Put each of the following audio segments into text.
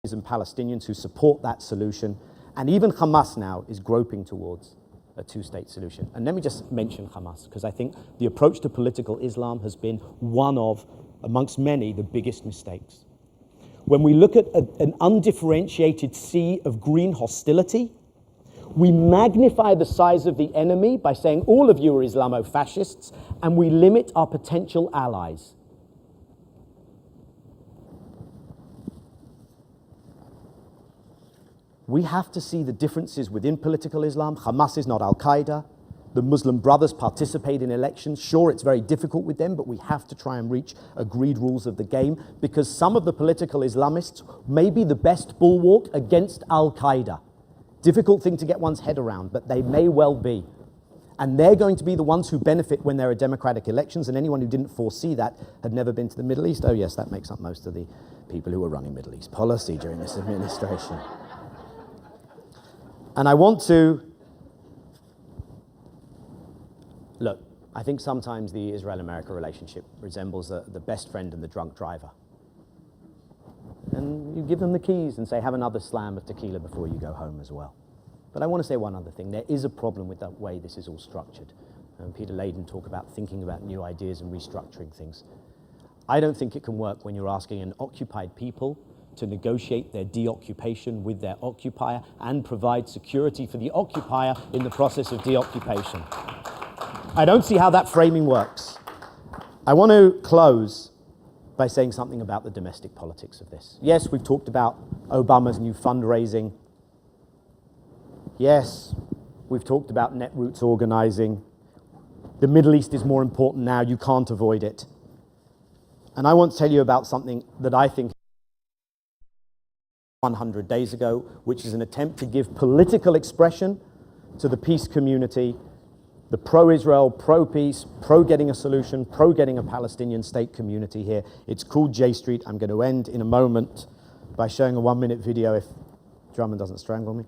and Palestinians who support that solution, and even Hamas now is groping towards a two-state solution. And let me just mention Hamas, because I think the approach to political Islam has been one of, amongst many, the biggest mistakes. When we look at an undifferentiated sea of green hostility, we magnify the size of the enemy by saying all of you are Islamo-fascists, and we limit our potential allies. We have to see the differences within political Islam. Hamas is not Al-Qaeda. The Muslim Brothers participate in elections. Sure, it's very difficult with them, but we have to try and reach agreed rules of the game, because some of the political Islamists may be the best bulwark against Al-Qaeda. Difficult thing to get one's head around, but they may well be. And they're going to be the ones who benefit when there are democratic elections, and anyone who didn't foresee that had never been to the Middle East. Oh yes, that makes up most of the people who were running Middle East policy during this administration. And I want to, look, I think sometimes the Israel-America relationship resembles the best friend and the drunk driver. And you give them the keys and say, have another slam of tequila before you go home as well. But I want to say one other thing. There is a problem with the way this is all structured. Peter Layden talked about thinking about new ideas and restructuring things. I don't think it can work when you're asking an occupied people to negotiate their deoccupation with their occupier and provide security for the occupier in the process of deoccupation. I don't see how that framing works. I want to close by saying something about the domestic politics of this. Yes, we've talked about Obama's new fundraising. Yes, we've talked about Netroots organizing. The Middle East is more important now. You can't avoid it. And I want to tell you about something that I think 100 days ago, which is an attempt to give political expression to the peace community, the pro-Israel, pro-peace, pro-getting a solution, pro-getting a Palestinian state community here. It's called J Street. I'm going to end in a moment by showing a 1-minute video if Drummond doesn't strangle me.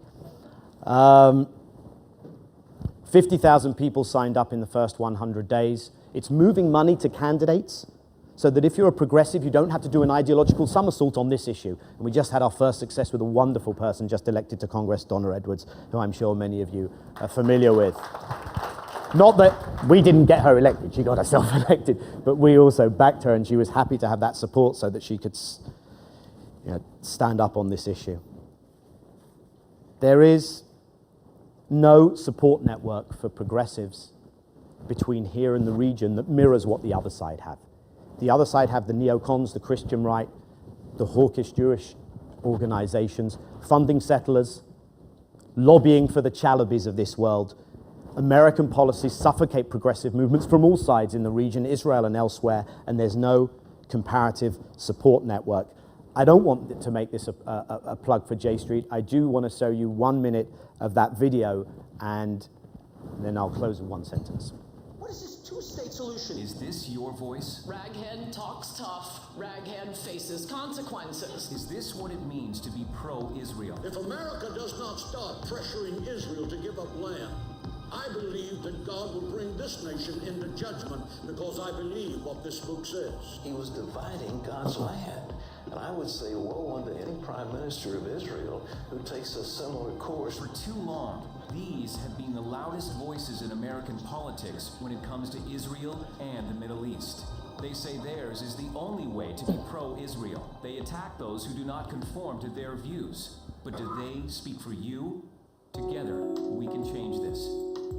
50,000 people signed up in the first 100 days. It's moving money to candidates, so that if you're a progressive, you don't have to do an ideological somersault on this issue. And we just had our first success with a wonderful person just elected to Congress, Donna Edwards, who I'm sure many of you are familiar with. Not that we didn't get her elected, she got herself elected, but we also backed her, and she was happy to have that support so that she could, stand up on this issue. There is no support network for progressives between here and the region that mirrors what the other side have. The other side have the neocons, the Christian right, the hawkish Jewish organizations, funding settlers, lobbying for the Chalabis of this world. American policies suffocate progressive movements from all sides in the region, Israel and elsewhere, and there's no comparative support network. I don't want to make this a plug for J Street. I do want to show you 1 minute of that video, and then I'll close in one sentence. What is this two-state solution? Is this your voice? Raghead talks tough, Raghead faces consequences. Is this what it means to be pro-Israel? If America does not start pressuring Israel to give up land, I believe that God will bring this nation into judgment, because I believe what this book says. He was dividing God's land. And I would say woe unto any prime minister of Israel who takes a similar course. For too long, these have been the loudest voices in American politics when it comes to Israel and the Middle East. They say theirs is the only way to be pro-Israel. They attack those who do not conform to their views. But do they speak for you? Together, we can change this.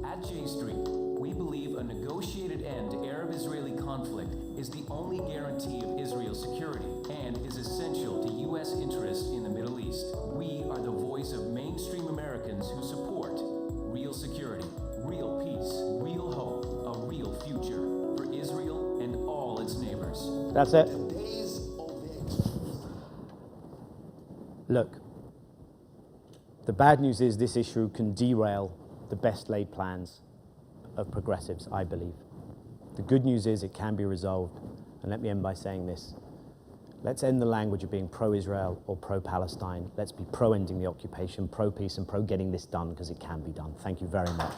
At J Street, we believe a negotiated end to Arab-Israeli conflict is the only guarantee of Israel's security and is essential to U.S. interests in the Middle East. We are the voice of mainstream Americans who support real security, real peace, real hope, a real future for Israel and all its neighbors. That's it. Look, the bad news is this issue can derail the best laid plans of progressives, I believe. The good news is it can be resolved. And let me end by saying this. Let's end the language of being pro-Israel or pro-Palestine. Let's be pro-ending the occupation, pro-peace, and pro-getting this done, because it can be done. Thank you very much.